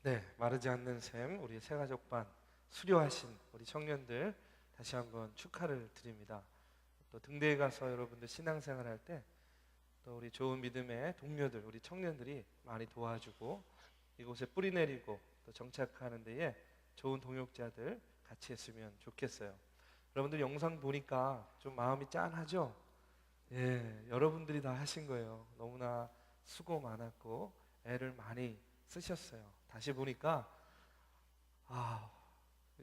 네, 마르지 않는 샘 우리 새가족반 수료하신 우리 청년들 다시 한번 축하를 드립니다. 또 등대에 가서 여러분들 신앙생활 할 때 또 우리 좋은 믿음의 동료들, 우리 청년들이 많이 도와주고 이곳에 뿌리 내리고 또 정착하는 데에 좋은 동역자들 같이 했으면 좋겠어요. 여러분들 영상 보니까 좀 마음이 짠하죠? 예, 여러분들이 다 하신 거예요. 너무나 수고 많았고 애를 많이 쓰셨어요. 다시 보니까 아,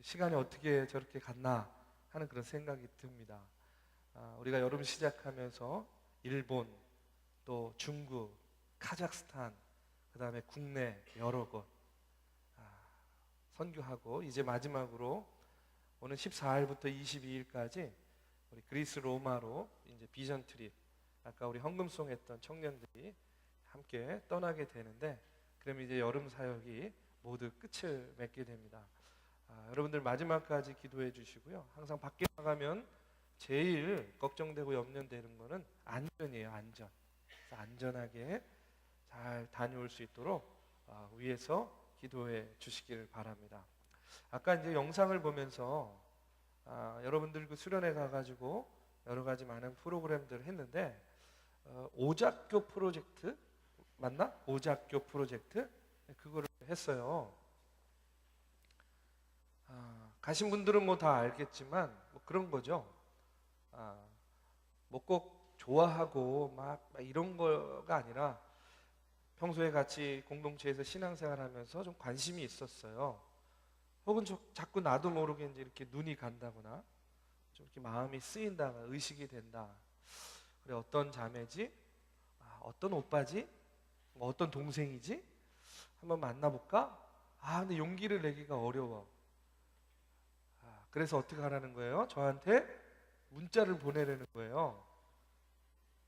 시간이 어떻게 저렇게 갔나 하는 그런 생각이 듭니다. 우리가 여름 시작하면서 일본, 또 중국, 카자흐스탄, 그 다음에 국내 여러 곳 선교하고 이제 마지막으로 오는 14일부터 22일까지 우리 그리스 로마로 이제 비전 트립, 아까 우리 헌금송 했던 청년들이 함께 떠나게 되는데, 그러면 이제 여름 사역이 모두 끝을 맺게 됩니다. 여러분들 마지막까지 기도해 주시고요. 항상 밖에 나가면 제일 걱정되고 염려되는 거는 안전이에요. 안전. 그래서 안전하게 잘 다녀올 수 있도록 위에서 기도해 주시기를 바랍니다. 아까 이제 영상을 보면서 여러분들 그 수련회 가가지고 여러 가지 많은 프로그램들을 했는데 오작교 프로젝트 맞나? 오작교 프로젝트 그거를 했어요. 가신 분들은 뭐 다 알겠지만 뭐 그런 거죠. 뭐 꼭 좋아하고 막 이런 거가 아니라 평소에 같이 공동체에서 신앙생활하면서 좀 관심이 있었어요. 혹은 자꾸 나도 모르게 이제 이렇게 눈이 간다거나 좀 이렇게 마음이 쓰인다, 의식이 된다. 그래, 어떤 자매지? 어떤 오빠지? 뭐 어떤 동생이지? 한번 만나볼까? 근데 용기를 내기가 어려워. 그래서 어떻게 하라는 거예요? 저한테 문자를 보내라는 거예요.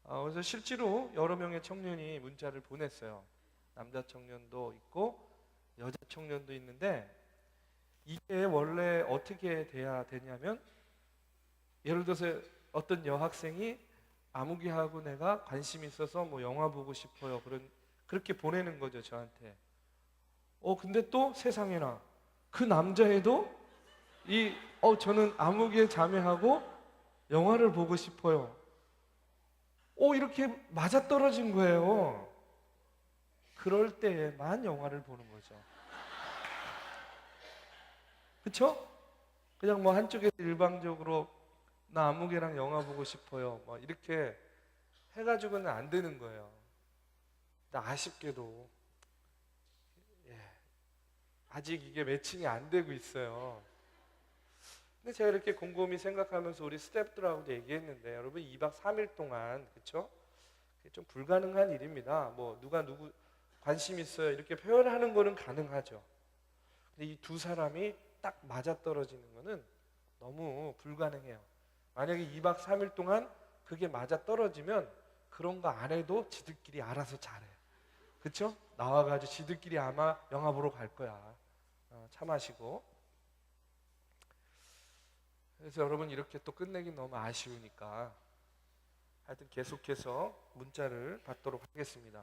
그래서 실제로 여러 명의 청년이 문자를 보냈어요. 남자 청년도 있고 여자 청년도 있는데, 이게 원래 어떻게 돼야 되냐면, 예를 들어서 어떤 여학생이 아무개하고 내가 관심이 있어서 뭐 영화 보고 싶어요, 그렇게 보내는 거죠, 저한테. 근데 또 세상에나 그 남자애도 저는 아무개 자매하고 영화를 보고 싶어요. 이렇게 맞아떨어진 거예요. 그럴 때에만 영화를 보는 거죠. 그쵸? 그냥 뭐 한쪽에서 일방적으로 나 아무개랑 영화 보고 싶어요, 뭐 이렇게 해가지고는 안 되는 거예요. 근데 아쉽게도 아직 이게 매칭이 안 되고 있어요. 근데 제가 이렇게 곰곰이 생각하면서 우리 스태프들하고도 얘기했는데, 여러분 2박 3일 동안, 그쵸? 그게 좀 불가능한 일입니다. 뭐 누가 누구 관심 있어요 이렇게 표현하는 거는 가능하죠. 근데 이 두 사람이 딱 맞아떨어지는 거는 너무 불가능해요. 만약에 2박 3일 동안 그게 맞아떨어지면 그런 거 안 해도 지들끼리 알아서 잘해. 그쵸? 나와가지고 지들끼리 아마 영화 보러 갈 거야. 차 마시고. 그래서 여러분 이렇게 또 끝내긴 너무 아쉬우니까 하여튼 계속해서 문자를 받도록 하겠습니다.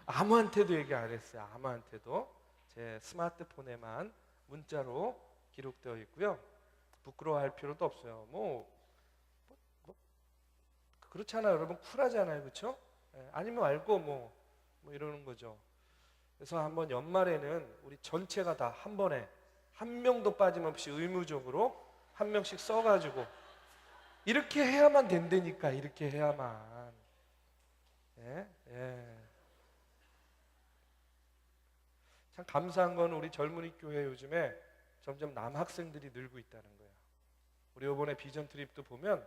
아무한테도 얘기 안 했어요. 아무한테도. 제 스마트폰에만 문자로 기록되어 있고요. 부끄러워할 필요도 없어요. 뭐 그렇잖아요. 여러분 쿨하잖아요. 그렇죠? 아니면 말고 뭐 이러는 거죠. 그래서 한번 연말에는 우리 전체가 다 한 번에 한 명도 빠짐없이 의무적으로 한 명씩 써가지고 이렇게 해야만 된다니까. 이렇게 해야만. 예? 예. 참 감사한 건 우리 젊은이 교회 요즘에 점점 남학생들이 늘고 있다는 거예요. 우리 이번에 비전 트립도 보면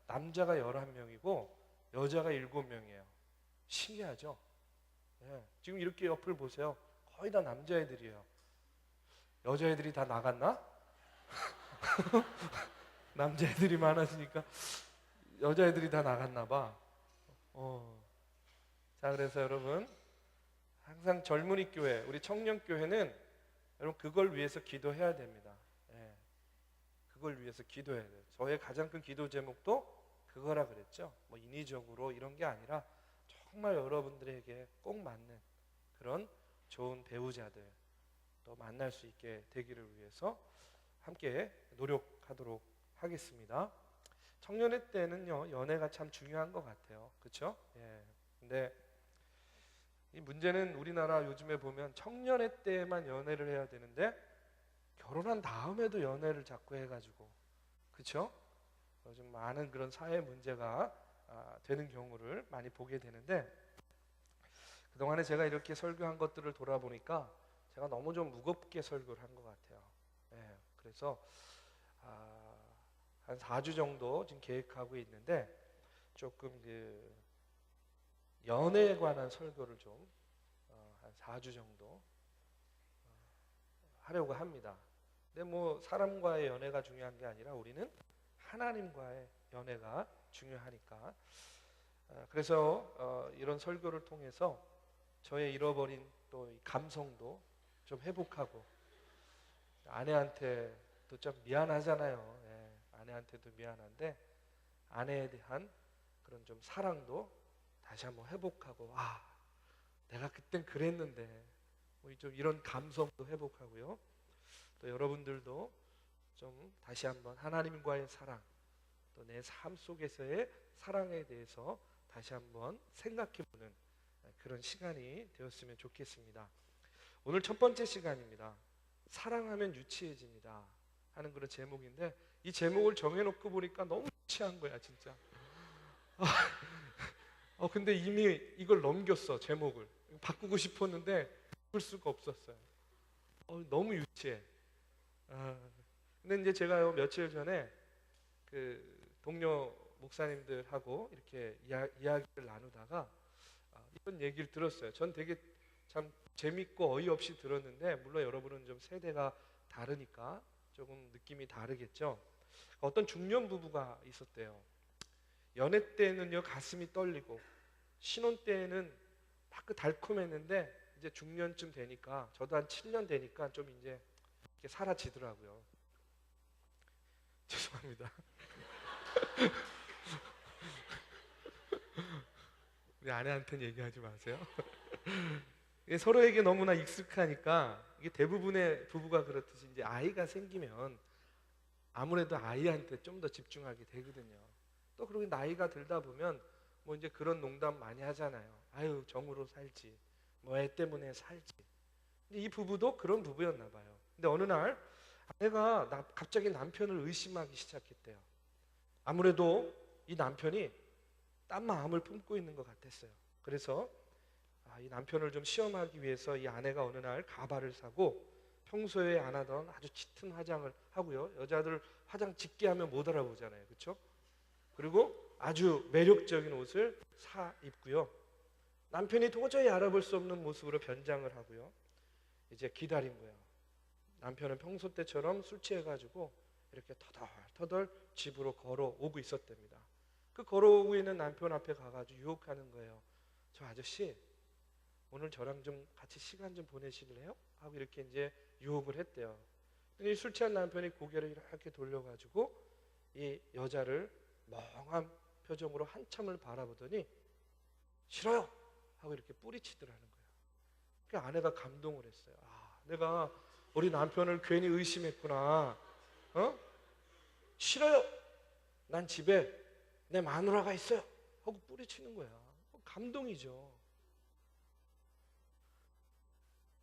남자가 11명이고 여자가 7명이에요. 신기하죠? 예. 지금 이렇게 옆을 보세요. 거의 다 남자애들이에요. 여자애들이 다 나갔나? 남자애들이 많아지니까 여자애들이 다 나갔나 봐. 자, 그래서 여러분 항상 젊은이 교회, 우리 청년 교회는 여러분 그걸 위해서 기도해야 됩니다. 예. 그걸 위해서 기도해야 돼요. 저의 가장 큰 기도 제목도 그거라 그랬죠. 뭐 인위적으로 이런 게 아니라 정말 여러분들에게 꼭 맞는 그런 좋은 배우자들 또 만날 수 있게 되기를 위해서 함께 노력하도록 하겠습니다. 청년의 때는요, 연애가 참 중요한 것 같아요. 그렇죠? 예. 근데 이 문제는 우리나라 요즘에 보면 청년의 때만 연애를 해야 되는데 결혼한 다음에도 연애를 자꾸 해가지고, 그렇죠? 요즘 많은 그런 사회 문제가 되는 경우를 많이 보게 되는데, 그동안에 제가 이렇게 설교한 것들을 돌아보니까 제가 너무 좀 무겁게 설교를 한 것 같아요. 예. 그래서 한 4주 정도 지금 계획하고 있는데 조금 그 연애에 관한 설교를 좀 한 4주 정도 하려고 합니다. 근데 뭐 사람과의 연애가 중요한 게 아니라 우리는 하나님과의 연애가 중요하니까 그래서 이런 설교를 통해서 저의 잃어버린 또 이 감성도 좀 회복하고 아내한테도 좀 미안하잖아요. 예, 아내한테도 미안한데 아내에 대한 그런 좀 사랑도 다시 한번 회복하고 내가 그땐 그랬는데 뭐 좀 이런 감성도 회복하고요. 또 여러분들도 좀 다시 한번 하나님과의 사랑 또 내 삶 속에서의 사랑에 대해서 다시 한번 생각해보는 그런 시간이 되었으면 좋겠습니다. 오늘 첫 번째 시간입니다. 사랑하면 유치해집니다 하는 그런 제목인데 이 제목을 정해놓고 보니까 너무 유치한 거야 진짜. 근데 이미 이걸 넘겼어. 제목을 바꾸고 싶었는데 바꿀 수가 없었어요. 너무 유치해. 근데 이제 제가요 며칠 전에 그 동료 목사님들하고 이렇게 이야기를 나누다가 이런 얘기를 들었어요. 전 되게 참 재밌고 어이없이 들었는데 물론 여러분은 좀 세대가 다르니까 조금 느낌이 다르겠죠. 어떤 중년 부부가 있었대요. 연애 때는요 가슴이 떨리고 신혼 때는 막 그 달콤했는데 이제 중년쯤 되니까 저도 한 7년 되니까 좀 이제 이렇게 사라지더라고요. 죄송합니다. 우리 아내한테는 얘기하지 마세요. 서로에게 너무나 익숙하니까 이게 대부분의 부부가 그렇듯이 이제 아이가 생기면 아무래도 아이한테 좀 더 집중하게 되거든요. 또 그리고 나이가 들다 보면 뭐 이제 그런 농담 많이 하잖아요. 아유 정으로 살지, 뭐 애 때문에 살지. 근데 이 부부도 그런 부부였나 봐요. 근데 어느 날 아내가 갑자기 남편을 의심하기 시작했대요. 아무래도 이 남편이 딴 마음을 품고 있는 것 같았어요. 그래서 이 남편을 좀 시험하기 위해서 이 아내가 어느 날 가발을 사고 평소에 안 하던 아주 짙은 화장을 하고요. 여자들 화장 짙게 하면 못 알아보잖아요. 그렇죠? 그리고 아주 매력적인 옷을 사 입고요. 남편이 도저히 알아볼 수 없는 모습으로 변장을 하고요. 이제 기다린 거예요. 남편은 평소 때처럼 술 취해가지고 이렇게 터덜터덜 집으로 걸어오고 있었답니다. 그 걸어오고 있는 남편 앞에 가가지고 유혹하는 거예요. 저 아저씨 오늘 저랑 좀 같이 시간 좀 보내실래요? 하고 이렇게 이제 유혹을 했대요. 근데 술 취한 남편이 고개를 이렇게 돌려가지고 이 여자를 멍한 표정으로 한참을 바라보더니 싫어요! 하고 이렇게 뿌리치더라는 거예요. 그 아내가 감동을 했어요. 내가 우리 남편을 괜히 의심했구나. 싫어요! 난 집에 내 마누라가 있어요! 하고 뿌리치는 거야. 감동이죠.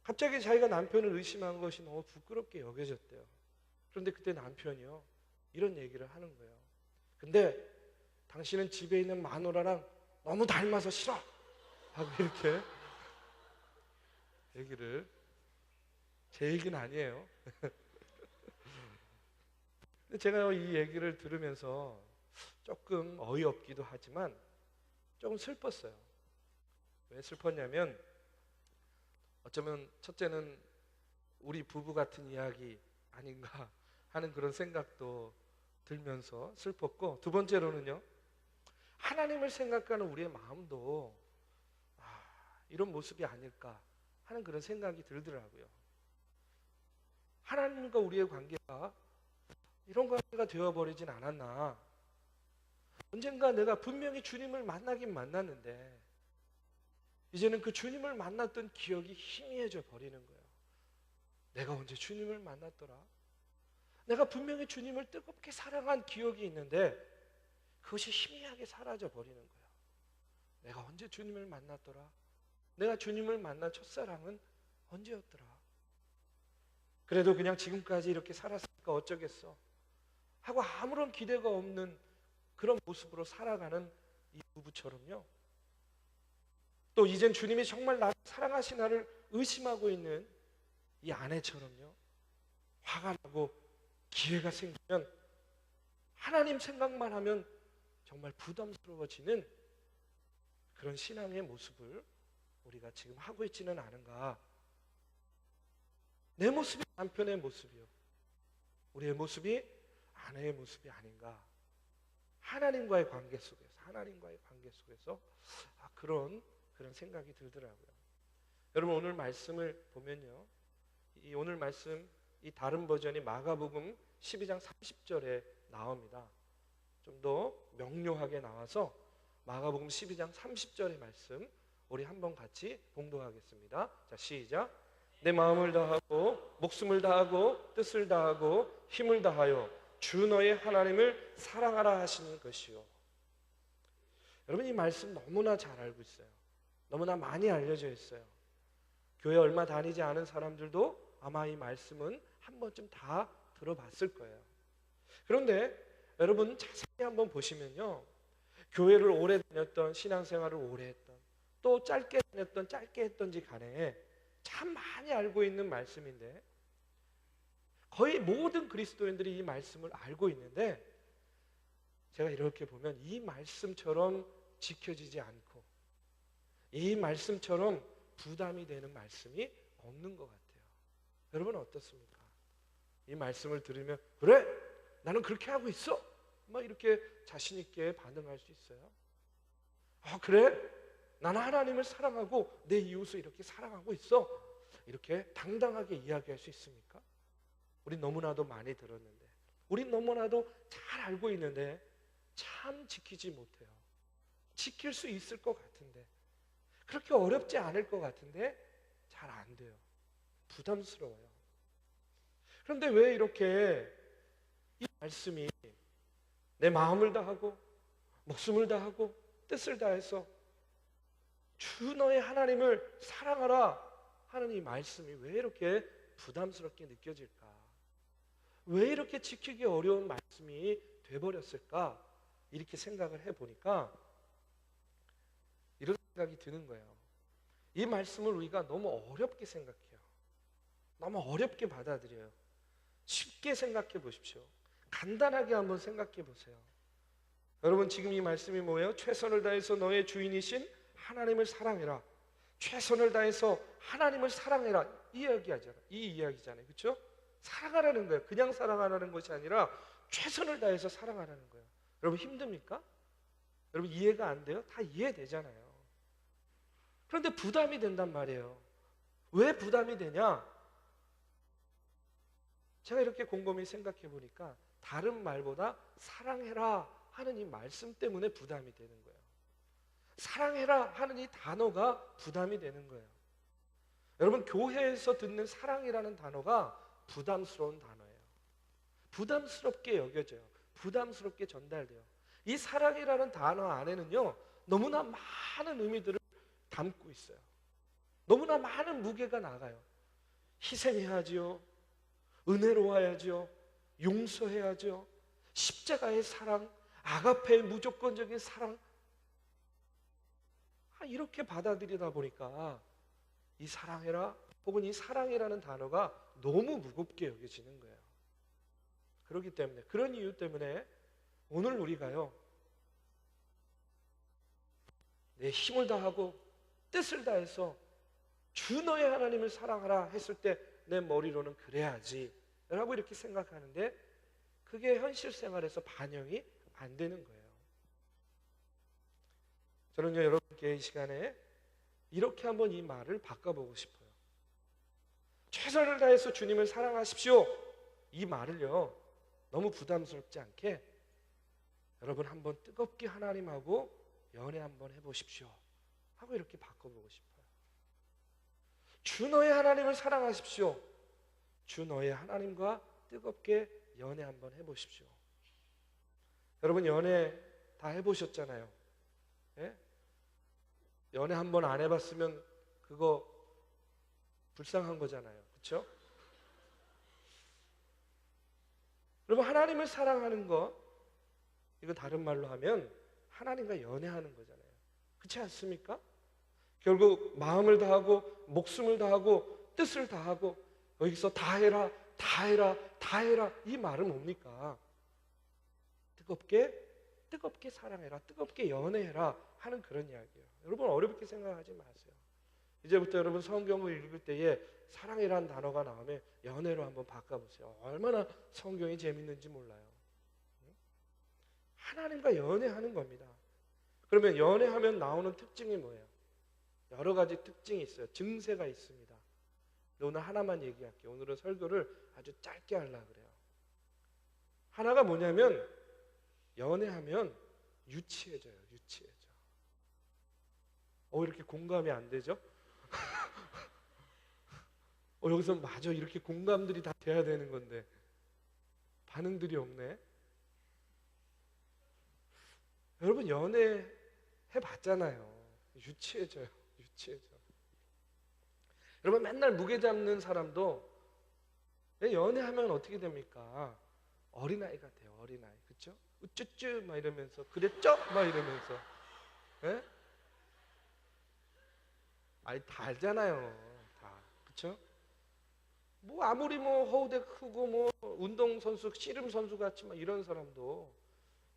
갑자기 자기가 남편을 의심한 것이 너무 부끄럽게 여겨졌대요. 그런데 그때 남편이요 이런 얘기를 하는 거예요. 근데 당신은 집에 있는 마누라랑 너무 닮아서 싫어! 하고 이렇게 얘기를, 제 얘기는 아니에요. 근데 제가 이 얘기를 들으면서 조금 어이없기도 하지만 조금 슬펐어요. 왜 슬펐냐면 어쩌면 첫째는 우리 부부 같은 이야기 아닌가 하는 그런 생각도 들면서 슬펐고, 두 번째로는요 하나님을 생각하는 우리의 마음도 이런 모습이 아닐까 하는 그런 생각이 들더라고요. 하나님과 우리의 관계가 이런 관계가 되어버리진 않았나. 언젠가 내가 분명히 주님을 만나긴 만났는데 이제는 그 주님을 만났던 기억이 희미해져 버리는 거예요. 내가 언제 주님을 만났더라? 내가 분명히 주님을 뜨겁게 사랑한 기억이 있는데 그것이 희미하게 사라져 버리는 거예요. 내가 언제 주님을 만났더라? 내가 주님을 만난 첫사랑은 언제였더라? 그래도 그냥 지금까지 이렇게 살았으니까 어쩌겠어 하고 아무런 기대가 없는 그런 모습으로 살아가는 이 부부처럼요, 또 이젠 주님이 정말 나를 사랑하시나를 의심하고 있는 이 아내처럼요, 화가 나고 기회가 생기면 하나님 생각만 하면 정말 부담스러워지는 그런 신앙의 모습을 우리가 지금 하고 있지는 않은가. 내 모습이 남편의 모습이요, 우리의 모습이 아내의 모습이 아닌가. 하나님과의 관계 속에서 그런 생각이 들더라고요. 여러분, 오늘 말씀을 보면요, 이 오늘 말씀 이 다른 버전이 마가복음 12장 30절에 나옵니다. 좀 더 명료하게 나와서 마가복음 12장 30절의 말씀 우리 한번 같이 봉독하겠습니다. 자, 시작. 내 마음을 다하고 목숨을 다하고 뜻을 다하고 힘을 다하여 주 너의 하나님을 사랑하라 하시는 것이요. 여러분, 이 말씀 너무나 잘 알고 있어요. 너무나 많이 알려져 있어요. 교회 얼마 다니지 않은 사람들도 아마 이 말씀은 한 번쯤 다 들어봤을 거예요. 그런데 여러분 자세히 한번 보시면요, 교회를 오래 다녔던, 신앙생활을 오래 했던, 또 짧게 다녔던, 짧게 했던지 간에 참 많이 알고 있는 말씀인데, 거의 모든 그리스도인들이 이 말씀을 알고 있는데, 제가 이렇게 보면 이 말씀처럼 지켜지지 않고 이 말씀처럼 부담이 되는 말씀이 없는 것 같아요. 여러분 어떻습니까? 이 말씀을 들으면 그래? 나는 그렇게 하고 있어? 막 이렇게 자신 있게 반응할 수 있어요. 그래? 나는 하나님을 사랑하고 내 이웃을 이렇게 사랑하고 있어. 이렇게 당당하게 이야기할 수 있습니까? 우린 너무나도 많이 들었는데, 우린 너무나도 잘 알고 있는데 참 지키지 못해요. 지킬 수 있을 것 같은데, 그렇게 어렵지 않을 것 같은데 잘 안 돼요. 부담스러워요. 그런데 왜 이렇게 이 말씀이 내 마음을 다하고 목숨을 다하고 뜻을 다해서 주 너의 하나님을 사랑하라 하는 이 말씀이 왜 이렇게 부담스럽게 느껴질까? 왜 이렇게 지키기 어려운 말씀이 돼버렸을까? 이렇게 생각을 해보니까 이런 생각이 드는 거예요. 이 말씀을 우리가 너무 어렵게 생각해요. 너무 어렵게 받아들여요. 쉽게 생각해 보십시오. 간단하게 한번 생각해 보세요. 여러분, 지금 이 말씀이 뭐예요? 최선을 다해서 너의 주인이신 하나님을 사랑해라. 최선을 다해서 하나님을 사랑해라. 이 이야기잖아요. 그렇죠? 사랑하라는 거예요. 그냥 사랑하라는 것이 아니라 최선을 다해서 사랑하라는 거예요. 여러분, 힘듭니까? 여러분, 이해가 안 돼요? 다 이해되잖아요. 그런데 부담이 된단 말이에요. 왜 부담이 되냐? 제가 이렇게 곰곰이 생각해 보니까 다른 말보다 사랑해라 하는 이 말씀 때문에 부담이 되는 거예요. 사랑해라 하는 이 단어가 부담이 되는 거예요. 여러분, 교회에서 듣는 사랑이라는 단어가 부담스러운 단어예요. 부담스럽게 여겨져요. 부담스럽게 전달돼요. 이 사랑이라는 단어 안에는요, 너무나 많은 의미들을 담고 있어요. 너무나 많은 무게가 나가요. 희생해야지요. 은혜로워야죠. 용서해야죠. 십자가의 사랑, 아가페의 무조건적인 사랑, 이렇게 받아들이다 보니까 이 사랑해라 혹은 이 사랑이라는 단어가 너무 무겁게 여겨지는 거예요. 그렇기 때문에, 그런 이유 때문에 오늘 우리가요, 내 힘을 다하고 뜻을 다해서 주 너의 하나님을 사랑하라 했을 때 내 머리로는 그래야지 라고 이렇게 생각하는데 그게 현실 생활에서 반영이 안 되는 거예요. 저는요, 여러분께 이 시간에 이렇게 한번 이 말을 바꿔보고 싶어요. 최선을 다해서 주님을 사랑하십시오. 이 말을요, 너무 부담스럽지 않게 여러분 한번 뜨겁게 하나님하고 연애 한번 해보십시오 하고 이렇게 바꿔보고 싶어요. 주 너의 하나님을 사랑하십시오. 주 너의 하나님과 뜨겁게 연애 한번 해보십시오. 여러분 연애 다 해보셨잖아요. 예? 연애 한번 안 해봤으면 그거 불쌍한 거잖아요. 그렇죠? 여러분 하나님을 사랑하는 거, 이거 다른 말로 하면 하나님과 연애하는 거잖아요. 그렇지 않습니까? 결국 마음을 다하고 목숨을 다하고 뜻을 다하고 여기서 다 해라 다 해라 다 해라 이 말은 뭡니까? 뜨겁게 사랑해라, 뜨겁게 연애해라 하는 그런 이야기예요. 여러분 어렵게 생각하지 마세요. 이제부터 여러분 성경을 읽을 때에 사랑이라는 단어가 나오면 연애로 한번 바꿔보세요. 얼마나 성경이 재밌는지 몰라요. 하나님과 연애하는 겁니다. 그러면 연애하면 나오는 특징이 뭐예요? 여러 가지 특징이 있어요. 증세가 있습니다. 오늘 하나만 얘기할게요. 오늘은 설교를 아주 짧게 하려고 그래요. 하나가 뭐냐면 연애하면 유치해져요. 유치해져. 이렇게 공감이 안 되죠? 여기서 맞아 이렇게 공감들이 다 돼야 되는 건데 반응들이 없네. 여러분 연애 해봤잖아요. 유치해져요. 유치해져. 여러분 맨날 무게 잡는 사람도 연애하면 어떻게 됩니까? 어린아이 같아요. 어린아이. 그렇죠? 우쭈쭈 막 이러면서 그랬죠? 막 이러면서. 예? 아니 다 알잖아요. 다. 그렇죠? 뭐 아무리 뭐 허우대 크고 뭐 운동선수 씨름 선수 같이 막 이런 사람도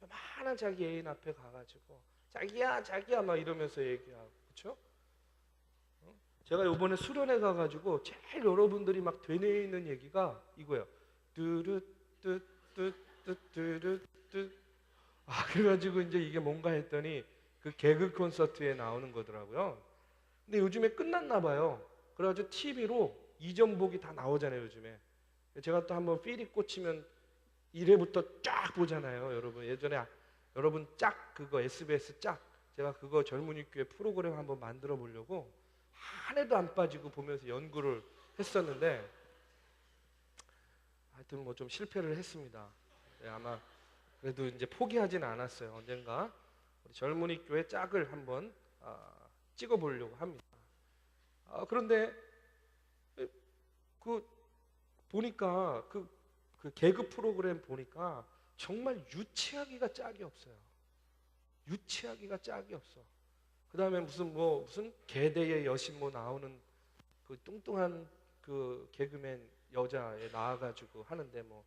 요만한 자기 애인 앞에 가가지고 자기야 막 이러면서 얘기하고. 그렇죠? 제가 요번에 수련회 가가지고 제일 여러분들이 막 되뇌이는 얘기가 이거예요. 뚜루뚜뚜뚜뚜뚜뚜. 그래가지고 이제 이게 뭔가 했더니 그 개그 콘서트에 나오는 거더라고요. 근데 요즘에 끝났나 봐요. 그래가지고 TV로 이전복이 다 나오잖아요 요즘에. 제가 또 한번 필이 꽂히면 1회부터 쫙 보잖아요. 여러분 예전에 여러분 짝 그거 SBS 짝 제가 그거 젊은이 교회 프로그램 한번 만들어 보려고 한 해도 안 빠지고 보면서 연구를 했었는데 하여튼 뭐 좀 실패를 했습니다. 아마 그래도 이제 포기하지는 않았어요. 언젠가 우리 젊은이 교회 짝을 한번 찍어 보려고 합니다. 그런데 그 보니까 그 개그 프로그램 보니까 정말 유치하기가 짝이 없어요. 유치하기가 짝이 없어. 그 다음에 무슨 개대의 여신 뭐 나오는 그 뚱뚱한 그 개그맨 여자에 나와가지고 하는데 뭐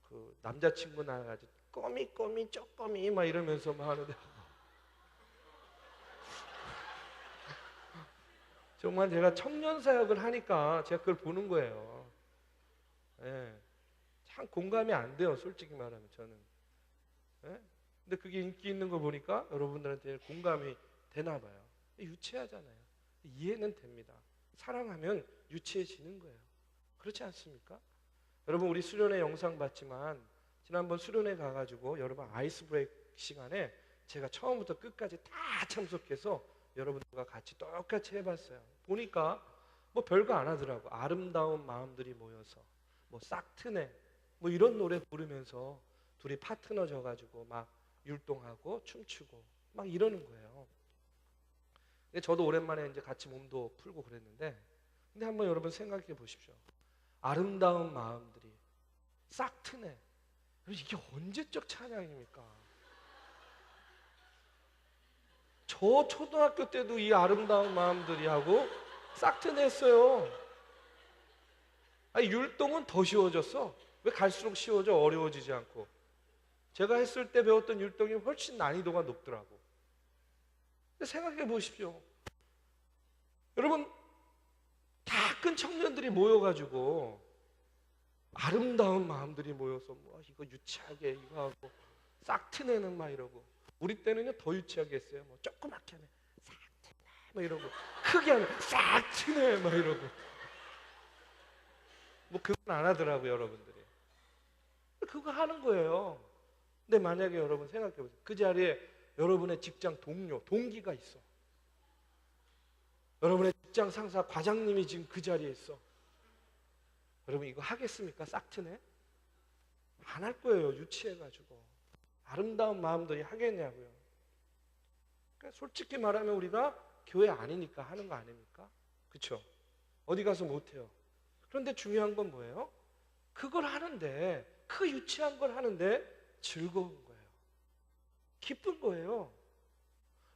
그 남자친구 나와가지고 꼬미 쪼꼬미 막 이러면서 막 하는데 정말 제가 청년 사역을 하니까 제가 그걸 보는 거예요. 예. 참 공감이 안 돼요. 솔직히 말하면 저는. 예? 근데 그게 인기 있는 거 보니까 여러분들한테 공감이 되나 봐요. 유치하잖아요. 이해는 됩니다. 사랑하면 유치해지는 거예요. 그렇지 않습니까? 여러분 우리 수련회 영상 봤지만 지난번 수련회 가가지고 여러분 아이스 브레이크 시간에 제가 처음부터 끝까지 다 참석해서 여러분들과 같이 똑같이 해봤어요. 보니까 뭐 별거 안 하더라고. 아름다운 마음들이 모여서 뭐 싹트네 뭐 이런 노래 부르면서 둘이 파트너 져가지고 막 율동하고 춤추고 막 이러는 거예요. 근데 저도 오랜만에 이제 같이 몸도 풀고 그랬는데 근데 한번 여러분 생각해 보십시오. 아름다운 마음들이 싹트네. 이게 언제적 찬양입니까? 저 초등학교 때도 이 아름다운 마음들이 하고 싹트냈어요. 율동은 더 쉬워졌어. 왜 갈수록 쉬워져? 어려워지지 않고. 제가 했을 때 배웠던 율동이 훨씬 난이도가 높더라고. 생각해 보십시오. 여러분 다 큰 청년들이 모여가지고 아름다운 마음들이 모여서 뭐 이거 유치하게 이거 하고 싹트내는 막 이러고 우리 때는요 더 유치하게 했어요. 뭐 조그맣게 하면 싹트내 막 이러고 크게 하면 싹트내 막 이러고 뭐 그건 안 하더라고요 여러분들이. 그거 하는 거예요. 근데 만약에 여러분 생각해 보세요. 그 자리에 여러분의 직장 동료, 동기가 있어. 여러분의 직장 상사 과장님이 지금 그 자리에 있어. 여러분 이거 하겠습니까? 싹트네? 안 할 거예요. 유치해가지고. 아름다운 마음들이 하겠냐고요. 그러니까 솔직히 말하면 우리가 교회 아니니까 하는 거 아닙니까? 그렇죠? 어디 가서 못해요. 그런데 중요한 건 뭐예요? 그걸 하는데, 그 유치한 걸 하는데 즐거운 거예요. 기쁜 거예요.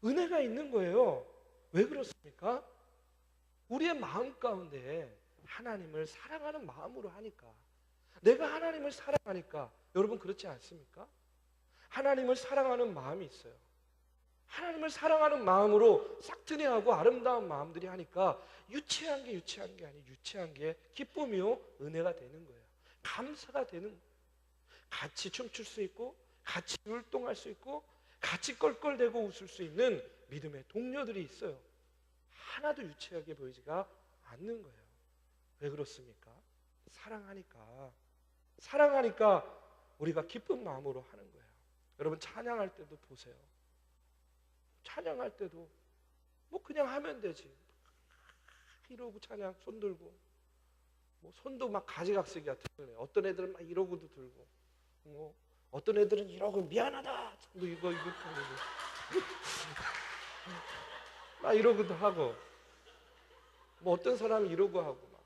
은혜가 있는 거예요. 왜 그렇습니까? 우리의 마음 가운데 하나님을 사랑하는 마음으로 하니까. 내가 하나님을 사랑하니까. 여러분 그렇지 않습니까? 하나님을 사랑하는 마음이 있어요. 하나님을 사랑하는 마음으로 싹트네하고 아름다운 마음들이 하니까 유치한 게 아니에요. 유치한 게 기쁨이요 은혜가 되는 거예요. 감사가 되는 거예요. 같이 춤출 수 있고 같이 율동할 수 있고 같이 껄껄대고 웃을 수 있는 믿음의 동료들이 있어요. 하나도 유치하게 보이지가 않는 거예요. 왜 그렇습니까? 사랑하니까 우리가 기쁜 마음으로 하는 거예요. 여러분 찬양할 때도 보세요. 찬양할 때도 뭐 그냥 하면 되지. 이러고 찬양 손 들고 뭐 손도 막 가지각색이야. 어떤 애들은 막 이러고도 들고 뭐 어떤 애들은 이러고 미안하다 뭐 이거 막 이러고도 하고 뭐 어떤 사람은 이러고 하고 막.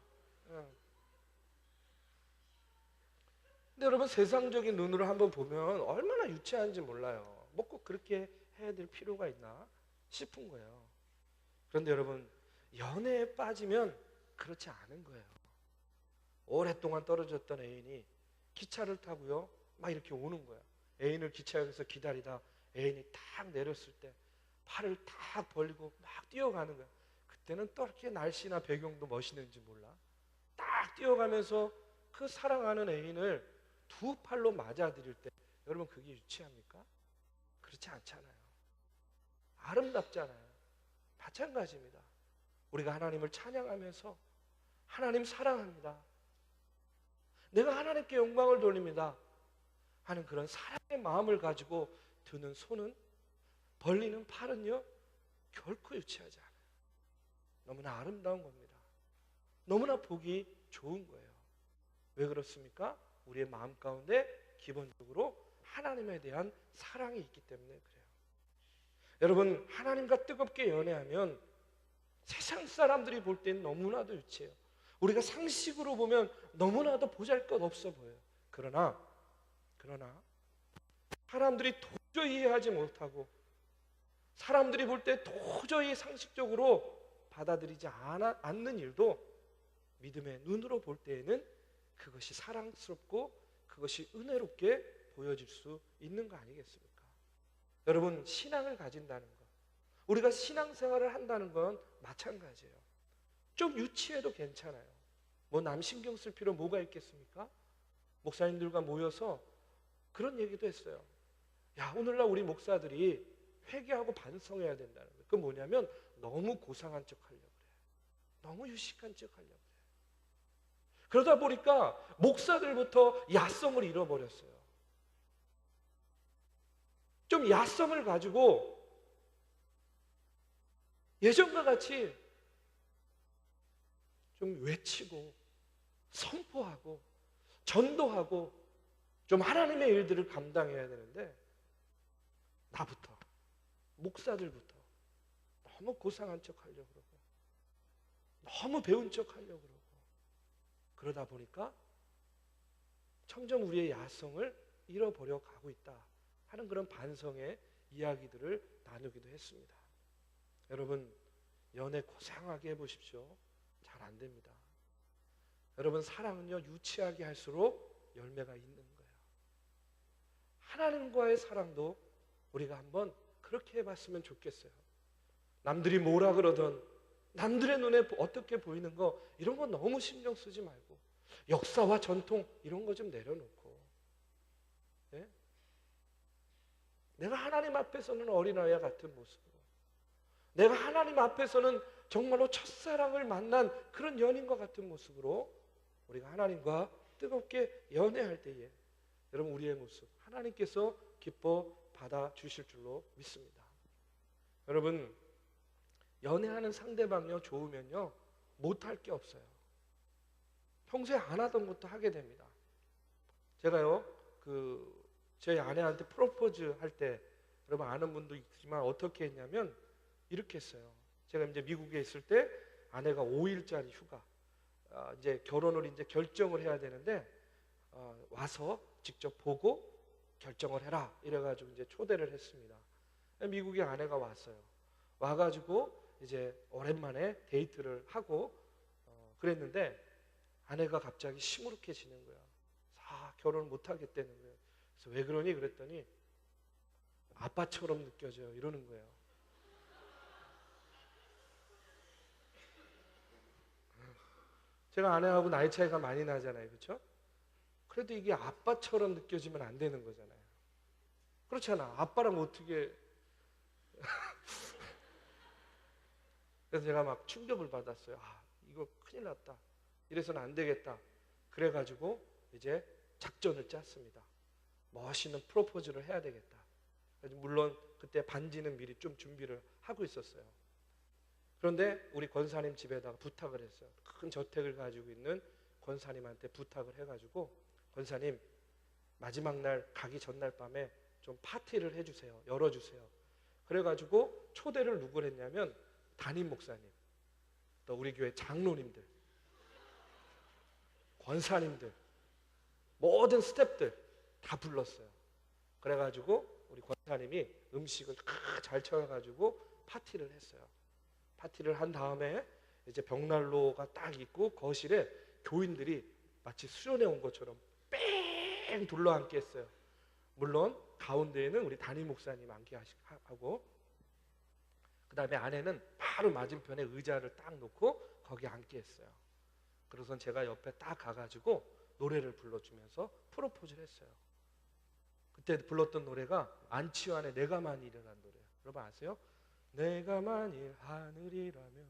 근데 여러분 세상적인 눈으로 한번 보면 얼마나 유치한지 몰라요. 뭐 꼭 그렇게 해야 될 필요가 있나 싶은 거예요. 그런데 여러분 연애에 빠지면 그렇지 않은 거예요. 오랫동안 떨어졌던 애인이 기차를 타고요 막 이렇게 오는 거야. 애인을 기차역에서 기다리다 애인이 탁 내렸을 때 팔을 탁 벌리고 막 뛰어가는 거야. 그때는 또 이렇게 날씨나 배경도 멋있는지 몰라. 딱 뛰어가면서 그 사랑하는 애인을 두 팔로 맞아들일 때 여러분 그게 유치합니까? 그렇지 않잖아요. 아름답잖아요. 마찬가지입니다. 우리가 하나님을 찬양하면서 하나님 사랑합니다. 내가 하나님께 영광을 돌립니다 하는 그런 사랑의 마음을 가지고 드는 손은 벌리는 팔은요 결코 유치하지 않아요. 너무나 아름다운 겁니다. 너무나 보기 좋은 거예요. 왜 그렇습니까? 우리의 마음 가운데 기본적으로 하나님에 대한 사랑이 있기 때문에 그래요. 여러분 하나님과 뜨겁게 연애하면 세상 사람들이 볼 때는 너무나도 유치해요. 우리가 상식으로 보면 너무나도 보잘것없어 보여요. 그러나 사람들이 도저히 이해하지 못하고 사람들이 볼 때 도저히 상식적으로 받아들이지 않는 일도 믿음의 눈으로 볼 때에는 그것이 사랑스럽고 그것이 은혜롭게 보여질 수 있는 거 아니겠습니까? 여러분 신앙을 가진다는 것, 우리가 신앙생활을 한다는 건 마찬가지예요. 좀 유치해도 괜찮아요. 뭐 남 신경 쓸 필요 뭐가 있겠습니까? 목사님들과 모여서 그런 얘기도 했어요. 야 오늘날 우리 목사들이 회개하고 반성해야 된다는 거예요. 그건 뭐냐면 너무 고상한 척 하려고 그래요. 너무 유식한 척 하려고 그래요. 그러다 보니까 목사들부터 야성을 잃어버렸어요. 좀 야성을 가지고 예전과 같이 좀 외치고 선포하고 전도하고 좀 하나님의 일들을 감당해야 되는데 나부터 목사들부터 너무 고상한 척 하려고 그러고 너무 배운 척 하려고 그러고 그러다 보니까 점점 우리의 야성을 잃어버려 가고 있다 하는 그런 반성의 이야기들을 나누기도 했습니다. 여러분 연애 고상하게 해보십시오. 잘 안 됩니다. 여러분 사랑은요 유치하게 할수록 열매가 있는 거예요. 하나님과의 사랑도 우리가 한번 그렇게 해봤으면 좋겠어요. 남들이 뭐라 그러던 남들의 눈에 어떻게 보이는 거 이런 거 너무 신경 쓰지 말고 역사와 전통 이런 거 좀 내려놓고 네? 내가 하나님 앞에서는 어린아이와 같은 모습으로 내가 하나님 앞에서는 정말로 첫사랑을 만난 그런 연인과 같은 모습으로 우리가 하나님과 뜨겁게 연애할 때에 여러분 우리의 모습 하나님께서 기뻐 받아주실 줄로 믿습니다. 여러분 연애하는 상대방이요 좋으면요 못할 게 없어요. 평소에 안 하던 것도 하게 됩니다. 제가요 제 아내한테 프로포즈 할 때 여러분 아는 분도 있지만 어떻게 했냐면 이렇게 했어요. 제가 이제 미국에 있을 때 아내가 5일짜리 휴가 이제 결혼을 이제 결정을 해야 되는데 와서 직접 보고 결정을 해라 이래가지고 이제 초대를 했습니다. 미국에 아내가 왔어요. 와가지고 이제 오랜만에 데이트를 하고 그랬는데 아내가 갑자기 시무룩해지는 거야. 결혼을 못 하겠다는 거예요. 그래서 왜 그러니 그랬더니 아빠처럼 느껴져요 이러는 거예요. 제가 아내하고 나이 차이가 많이 나잖아요, 그렇죠? 그래도 이게 아빠처럼 느껴지면 안 되는 거잖아요. 그렇잖아. 아빠랑 어떻게 그래서 제가 막 충격을 받았어요. 이거 큰일 났다. 이래서는 안 되겠다. 그래가지고 이제 작전을 짰습니다. 멋있는 프로포즈를 해야 되겠다. 물론 그때 반지는 미리 좀 준비를 하고 있었어요. 그런데 우리 권사님 집에다가 부탁을 했어요. 큰 저택을 가지고 있는 권사님한테 부탁을 해가지고 권사님 마지막 날 가기 전날 밤에 좀 파티를 해주세요. 열어주세요. 그래가지고 초대를 누구를 했냐면 담임 목사님, 또 우리 교회 장로님들, 권사님들, 모든 스태프들 다 불렀어요. 그래가지고 우리 권사님이 음식을 잘 차려가지고 파티를 했어요. 파티를 한 다음에 이제 벽난로가 딱 있고 거실에 교인들이 마치 수련회 온 것처럼 뺑 둘러앉게 했어요. 물론 가운데에는 우리 담임 목사님 앉게 하고 그 다음에 아내는 바로 맞은편에 의자를 딱 놓고 거기 앉게 했어요. 그래서 제가 옆에 딱 가가지고 노래를 불러주면서 프로포즈를 했어요. 그때 불렀던 노래가 안치환의 내가 만일이라는 노래예요. 여러분 아세요? 내가 만일 하늘이라면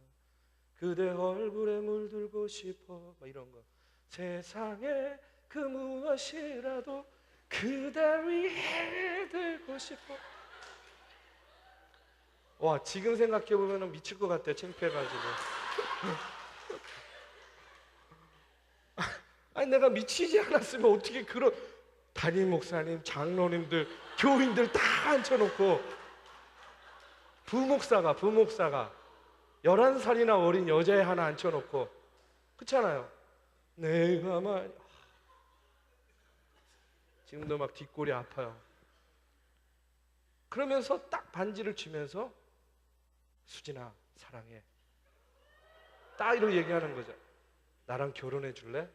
그대 얼굴에 물들고 싶어 막 이런 거. 세상에 그 무엇이라도 그대 위에 들고 싶어. 와, 지금 생각해보면 미칠 것 같아요. 창피해가지고. 아니 내가 미치지 않았으면 어떻게 그런 담임 목사님, 장로님들, 교인들 다 앉혀놓고 부목사가 11살이나 어린 여자애 하나 앉혀놓고 그렇잖아요. 내가 지금도 막 뒷골이 아파요. 그러면서 딱 반지를 주면서 수진아 사랑해 딱 이렇게 얘기하는 거죠. 나랑 결혼해 줄래?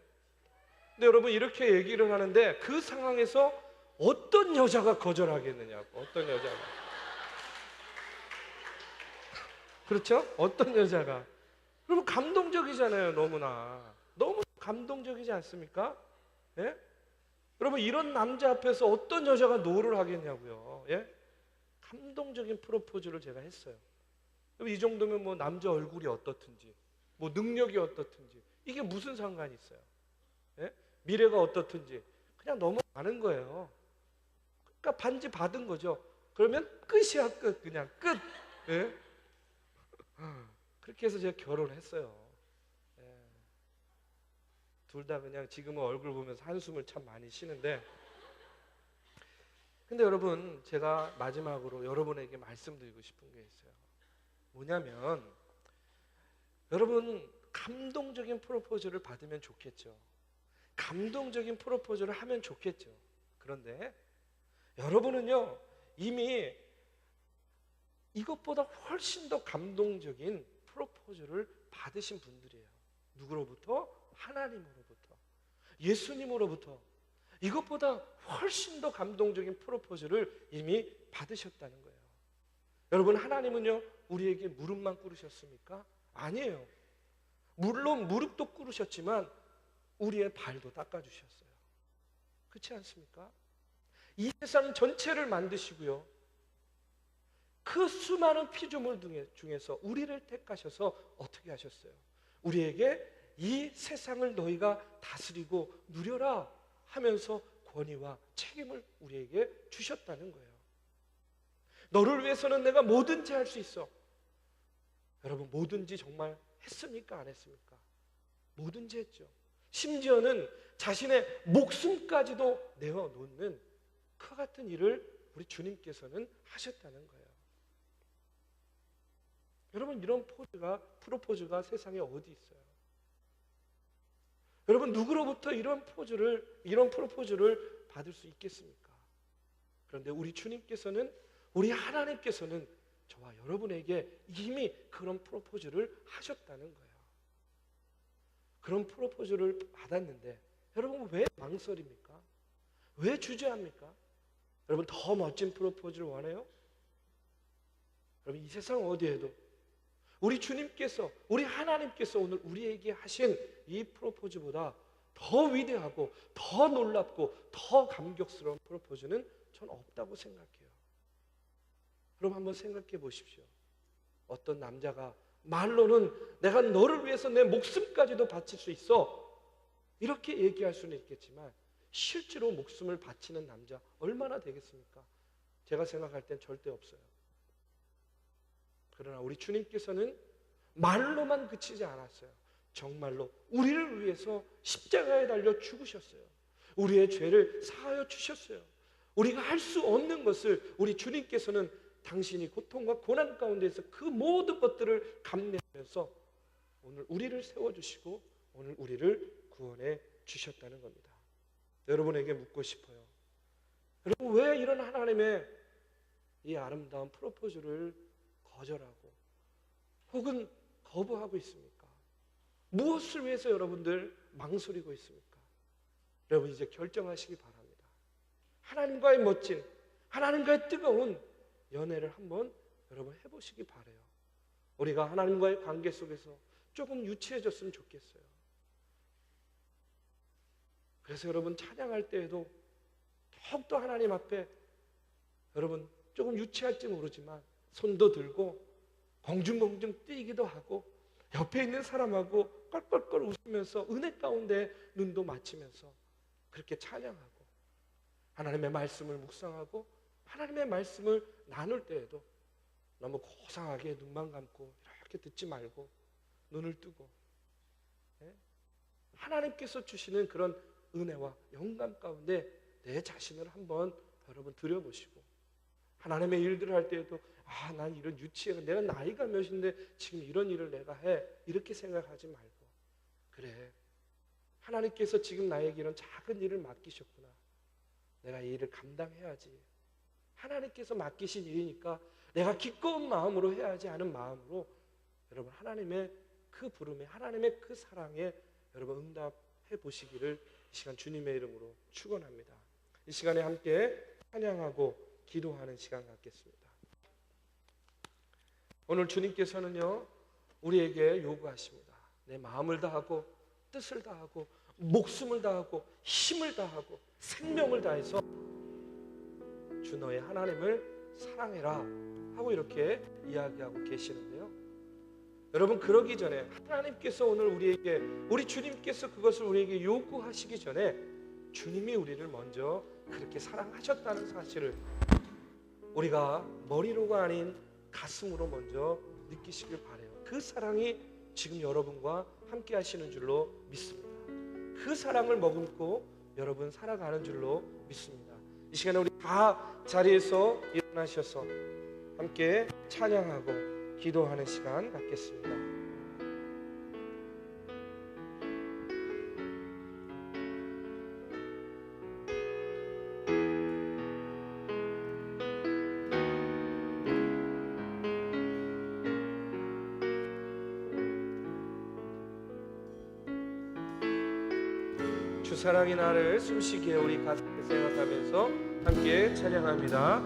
근데 여러분 이렇게 얘기를 하는데 그 상황에서 어떤 여자가 거절하겠느냐고. 어떤 여자가. 그렇죠? 어떤 여자가. 여러분 감동적이잖아요. 너무나. 너무 감동적이지 않습니까? 예? 여러분 이런 남자 앞에서 어떤 여자가 노를 하겠냐고요. 예? 감동적인 프로포즈를 제가 했어요. 이 정도면 뭐 남자 얼굴이 어떻든지 뭐 능력이 어떻든지 이게 무슨 상관이 있어요? 예? 미래가 어떻든지 그냥 넘어가는 거예요. 그러니까 반지 받은 거죠. 그러면 끝이야 끝. 그냥 끝. 예? 그렇게 해서 제가 결혼을 했어요. 예. 둘 다 그냥 지금은 얼굴 보면서 한숨을 참 많이 쉬는데 근데 여러분 제가 마지막으로 여러분에게 말씀드리고 싶은 게 있어요. 뭐냐면 여러분 감동적인 프로포즈를 받으면 좋겠죠. 감동적인 프로포즈를 하면 좋겠죠. 그런데 여러분은요 이미 이것보다 훨씬 더 감동적인 프로포즈를 받으신 분들이에요. 누구로부터? 하나님으로부터, 예수님으로부터. 이것보다 훨씬 더 감동적인 프로포즈를 이미 받으셨다는 거예요. 여러분 하나님은요 우리에게 무릎만 꿇으셨습니까? 아니에요. 물론 무릎도 꿇으셨지만 우리의 발도 닦아주셨어요. 그렇지 않습니까? 이 세상 전체를 만드시고요 그 수많은 피조물 중에서 우리를 택하셔서 어떻게 하셨어요? 우리에게 이 세상을 너희가 다스리고 누려라 하면서 권위와 책임을 우리에게 주셨다는 거예요. 너를 위해서는 내가 뭐든지 할 수 있어. 여러분 뭐든지 정말 했습니까? 안 했습니까? 뭐든지 했죠. 심지어는 자신의 목숨까지도 내어놓는 그 같은 일을 우리 주님께서는 하셨다는 거예요. 여러분 이런 프로포즈가 세상에 어디 있어요? 여러분 누구로부터 이런 프로포즈를 받을 수 있겠습니까? 그런데 우리 주님께서는, 우리 하나님께서는 저와 여러분에게 이미 그런 프로포즈를 하셨다는 거예요. 그런 프로포즈를 받았는데 여러분 왜 망설입니까? 왜 주저합니까? 여러분 더 멋진 프로포즈를 원해요? 여러분 이 세상 어디에도 우리 주님께서, 우리 하나님께서 오늘 우리에게 하신 이 프로포즈보다 더 위대하고 더 놀랍고 더 감격스러운 프로포즈는 전 없다고 생각해요. 그럼 한번 생각해 보십시오. 어떤 남자가 말로는 내가 너를 위해서 내 목숨까지도 바칠 수 있어 이렇게 얘기할 수는 있겠지만 실제로 목숨을 바치는 남자 얼마나 되겠습니까? 제가 생각할 땐 절대 없어요. 그러나 우리 주님께서는 말로만 그치지 않았어요. 정말로 우리를 위해서 십자가에 달려 죽으셨어요. 우리의 죄를 사하여 주셨어요. 우리가 할 수 없는 것을 우리 주님께서는 당신이 고통과 고난 가운데서 그 모든 것들을 감내하면서 오늘 우리를 세워주시고 오늘 우리를 구원해 주셨다는 겁니다. 여러분에게 묻고 싶어요. 여러분 왜 이런 하나님의 이 아름다운 프로포즈를 거절하고 혹은 거부하고 있습니까? 무엇을 위해서 여러분들 망설이고 있습니까? 여러분 이제 결정하시기 바랍니다. 하나님과의 멋진, 하나님과의 뜨거운 연애를 한번 여러분 해보시기 바라요. 우리가 하나님과의 관계 속에서 조금 유치해졌으면 좋겠어요. 그래서 여러분 찬양할 때에도 더욱더 하나님 앞에 여러분 조금 유치할지 모르지만 손도 들고 공중공중 뛰기도 하고 옆에 있는 사람하고 껄껄껄 웃으면서 은혜 가운데 눈도 맞추면서 그렇게 찬양하고 하나님의 말씀을 묵상하고 하나님의 말씀을 나눌 때에도 너무 고상하게 눈만 감고 이렇게 듣지 말고 눈을 뜨고 하나님께서 주시는 그런 은혜와 영감 가운데 내 자신을 한번 여러분 들여보시고 하나님의 일들을 할 때에도 난 이런 유치해 내가 나이가 몇인데 지금 이런 일을 내가 해 이렇게 생각하지 말고 그래 하나님께서 지금 나에게 이런 작은 일을 맡기셨구나 내가 이 일을 감당해야지 하나님께서 맡기신 일이니까 내가 기꺼운 마음으로 해야지 하는 마음으로 여러분 하나님의 그 부름에 하나님의 그 사랑에 여러분 응답해 보시기를 이 시간 주님의 이름으로 축원합니다. 이 시간에 함께 찬양하고 기도하는 시간 갖겠습니다. 오늘 주님께서는요 우리에게 요구하십니다. 내 마음을 다하고 뜻을 다하고 목숨을 다하고 힘을 다하고 생명을 다해서 주 너의 하나님을 사랑해라 하고 이렇게 이야기하고 계시는데요. 여러분 그러기 전에 하나님께서 오늘 우리에게 우리 주님께서 그것을 우리에게 요구하시기 전에 주님이 우리를 먼저 그렇게 사랑하셨다는 사실을 우리가 머리로가 아닌 가슴으로 먼저 느끼시길 바라요. 그 사랑이 지금 여러분과 함께 하시는 줄로 믿습니다. 그 사랑을 머금고 여러분 살아가는 줄로 믿습니다. 이 시간에 우리 다 자리에서 일어나셔서 함께 찬양하고 기도하는 시간 갖겠습니다. 주 사랑이 나를 숨쉬게 우리 가슴에 생각하면서 함께 찬양합니다.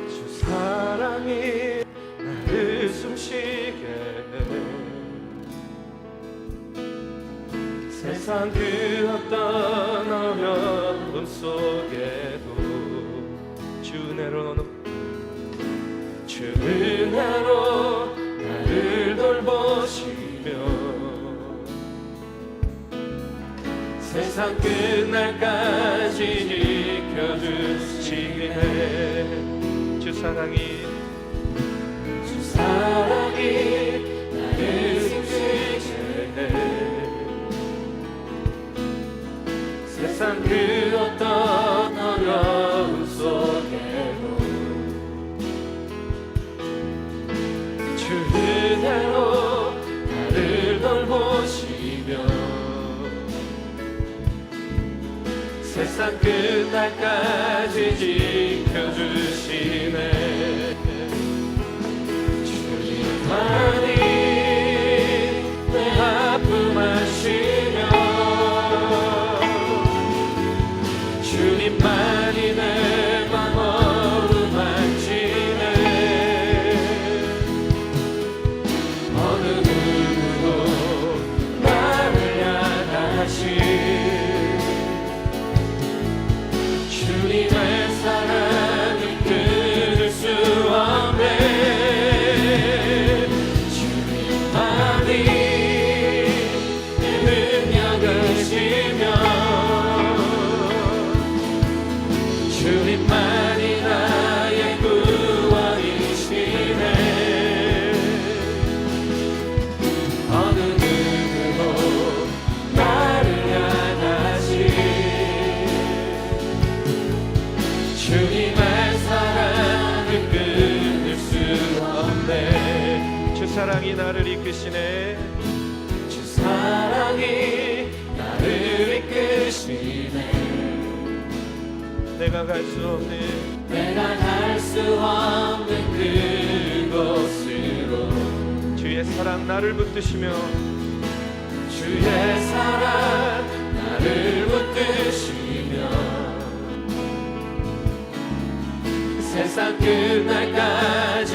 주 사랑이 나를 숨쉬게 세상 그 어떤 어려움 속에도 주 은혜로 나를 돌보시며 세상 끝날까지 지켜주시네. 주 사랑이 사랑이 나를 지키네. 세상 그 어떤 어려움 속에도 주 그대로 나를 돌보시며 세상 끝날까지 지켜주시네. 주님만이 내 아픔 아시며 주님만이 내 맘 어루만지네. 어느 누구도 나를 향하시 주님의 사랑을 끊을 수 없네. 주님만이 내 능력이시며 주님만이 나의 구원이시네. 어느 누구도 나를 향하시 주님의 사랑을 끊을 수 없네. 주 사랑이 나를 이끄시네. 주 사랑이 나를 이끄시네. 내가 갈 수 없는 내가 갈 수 없는 그곳으로 주의 사랑 나를 붙드시며 주의 사랑 나를 붙드시며 세상 끝날까지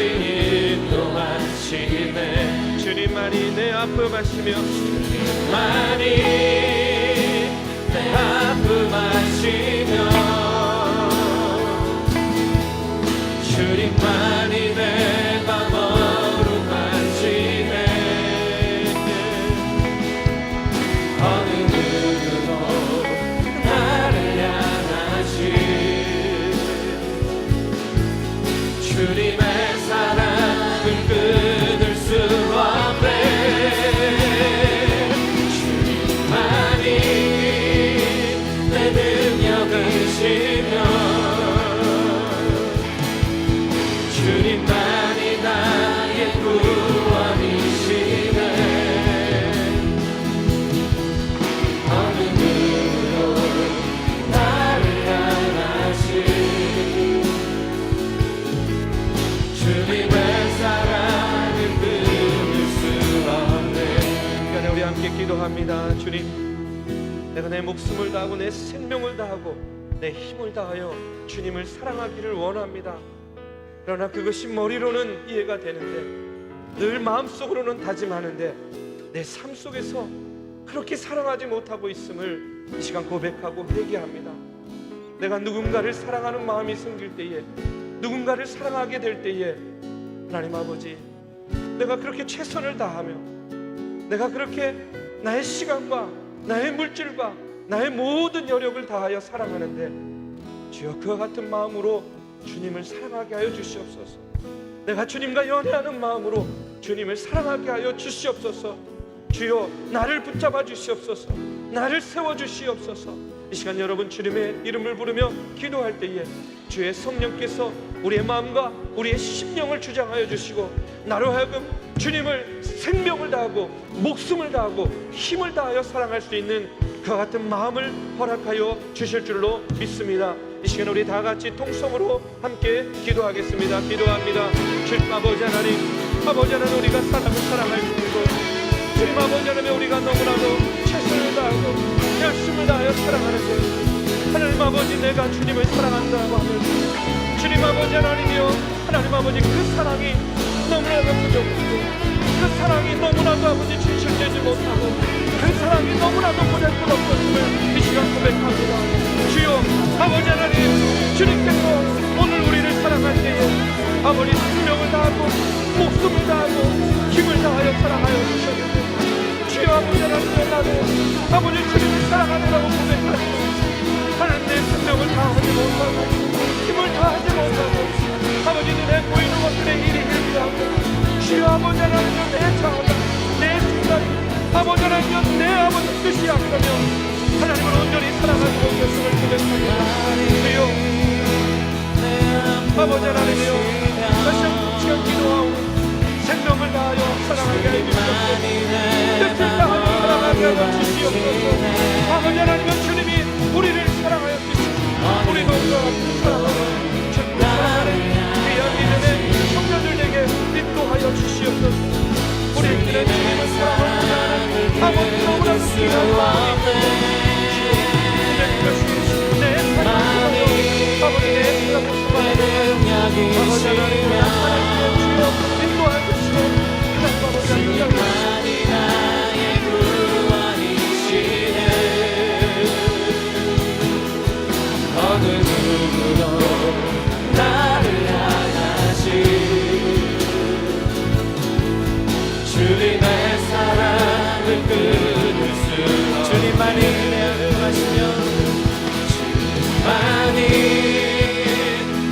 인도하시네. 주님만이 내 아픔 아시며 주님만이 내 아픔 아시며 주님만이 내 맘 어루만지네. 어느 누구도 나를 향하시 주님의 사랑을 끊을 수 없네. 주님만이 내 능력이시며 주님만이 나의 구원이시네. 어느 누구도 나를 향하시 주님의 사랑을 끊을 수 없네. 시간에 우리 함께 기도합니다. 주님, 내가 내 목숨을 다하고 내 생명을 다하고 내 힘을 다하여 주님을 사랑하기를 원합니다. 그러나 그것이 머리로는 이해가 되는데 늘 마음속으로는 다짐하는데 내 삶 속에서 그렇게 사랑하지 못하고 있음을 이 시간 고백하고 회개합니다. 내가 누군가를 사랑하는 마음이 생길 때에, 누군가를 사랑하게 될 때에 하나님 아버지, 내가 그렇게 최선을 다하며 내가 그렇게 나의 시간과 나의 물질과 나의 모든 여력을 다하여 사랑하는데 주여 그와 같은 마음으로 주님을 사랑하게 하여 주시옵소서. 내가 주님과 연애하는 마음으로 주님을 사랑하게 하여 주시옵소서. 주여 나를 붙잡아 주시옵소서. 나를 세워 주시옵소서. 이 시간 여러분 주님의 이름을 부르며 기도할 때에 주의 성령께서 우리의 마음과 우리의 심령을 주장하여 주시고 나로 하여금 주님을 생명을 다하고 목숨을 다하고 힘을 다하여 사랑할 수 있는 그와 같은 마음을 허락하여 주실 줄로 믿습니다. 이 시간 우리 다 같이 통성으로 함께 기도하겠습니다. 기도합니다. 주님 아버지 하나님, 아버지 하나님, 우리가 사람을 사랑할 수 있고 주님 아버지 하나님, 우리가 너무나도 최선을 다하고 열심을 다하여 사랑하는데 하나님 아버지, 내가 주님을 사랑한다고 하면 주님 아버지 하나님이여, 하나님 아버지, 그 사랑이 너무나도 부족하고 그 사랑이 너무나도 아버지 진실되지 못하고 그 사랑이 너무나도 보잘 것 없었음을 이 시간 고백합니다. 주여 아버지 하나님, 주님께서 오늘 우리를 사랑할 때에 아버지 생명을 다하고 목숨을 다하고 힘을 다하여 사랑하여 주셨는데 주여 아버지 하나님, 나도 아버지 주님을 사랑하느라고 고백하지만 하나님 내 생명을 다하지 못하고 힘을 다하지 못하고 아버지 눈에 보이는 것들의 일이 일비하고 주여 아버지 하나님 내 자아가 내 생각이 아버지 하나님 내 아버지 뜻이 약하며 하나님을 온전히 사랑하고 있음을 고백합니다. 주여 아버지 하나님이여 다시 한번 시간 기도하고 생명을 다하여 사랑하게 해주시옵소서. 뜻을 다하여 사랑하게 하여 주시옵소서. 아버지 하나님 주님이 우리를 사랑하여 주시고 우리도 사랑하여 주시옵소서. 귀한 믿음의 청년들에게 인도하여 주시옵소서. 우리 그는 주님을 사랑하는 아버지 너무나 귀한 내 사랑하여 아버지 내 사랑을 아버지 하나님 하나님의 주여 인도하여 주시고 하나님 아버지 주님만이 나의 구원이시네. 어느 누구도 나를 향하시 주님의 사랑을 끊을 수 주님만이 내 아픔하시며 주님만이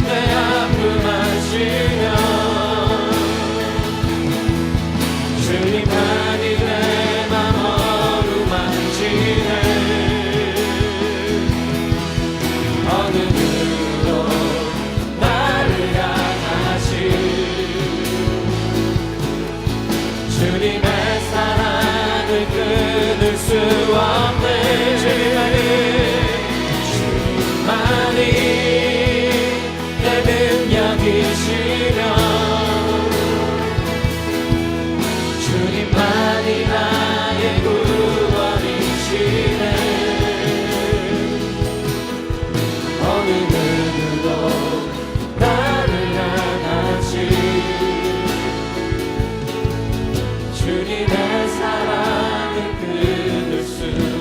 내 아픔하시며 주님만이 내 맘 어루만지네. 어느 누구도 나를 향하시 주님의 사랑을 끊을 수 없네. 주님만이 내 능력이시며 주님만이 나의 구원이시네. 어느 누구도 나를 향하시 주님의 사랑을 끊을 수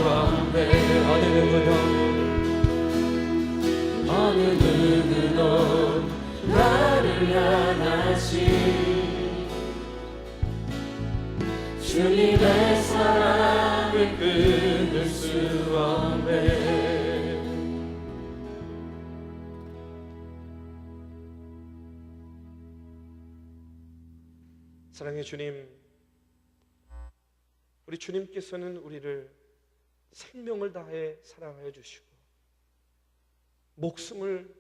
없네. 어느 누구도 나를 향하시 주님의 사랑을 끊을 수 없네. 사랑의 주님, 우리 주님께서는 우리를 생명을 다해 사랑하여 주시고 목숨을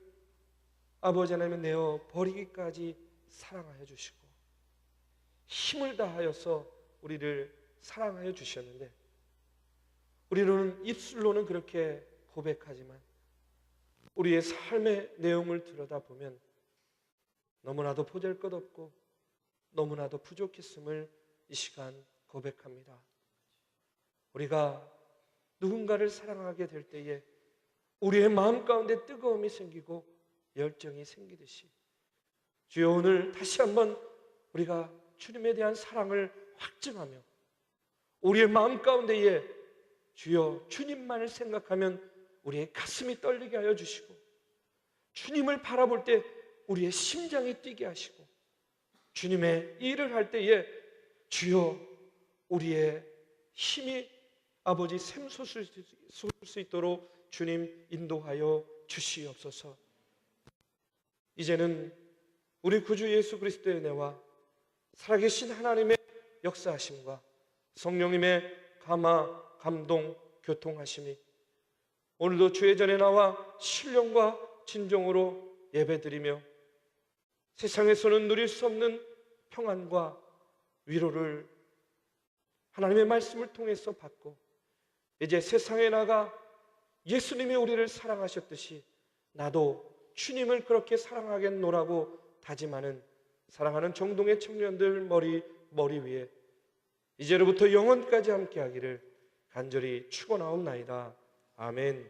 아버지 하나님 내어 버리기까지 사랑하여 주시고 힘을 다하여서 우리를 사랑하여 주셨는데 우리는 입술로는 그렇게 고백하지만 우리의 삶의 내용을 들여다보면 너무나도 보잘것없고 너무나도 부족했음을 이 시간 고백합니다. 우리가 누군가를 사랑하게 될 때에 우리의 마음 가운데 뜨거움이 생기고 열정이 생기듯이 주여 오늘 다시 한번 우리가 주님에 대한 사랑을 확증하며 우리의 마음 가운데에 주여 주님만을 생각하면 우리의 가슴이 떨리게 하여 주시고 주님을 바라볼 때 우리의 심장이 뛰게 하시고 주님의 일을 할 때에 주여 우리의 힘이 아버지 샘솟을 수 있도록 주님 인도하여 주시옵소서. 이제는 우리 구주 예수 그리스도의 은혜와 살아계신 하나님의 역사하심과 성령님의 감화, 감동, 교통하심이 오늘도 주의 전에 나와 신령과 진정으로 예배드리며 세상에서는 누릴 수 없는 평안과 위로를 하나님의 말씀을 통해서 받고 이제 세상에 나가 예수님이 우리를 사랑하셨듯이 나도 주님을 그렇게 사랑하겠노라고 다짐하는 사랑하는 정동의 청년들 머리 위에 이제로부터 영원까지 함께하기를 간절히 축원하옵나이다. 아멘.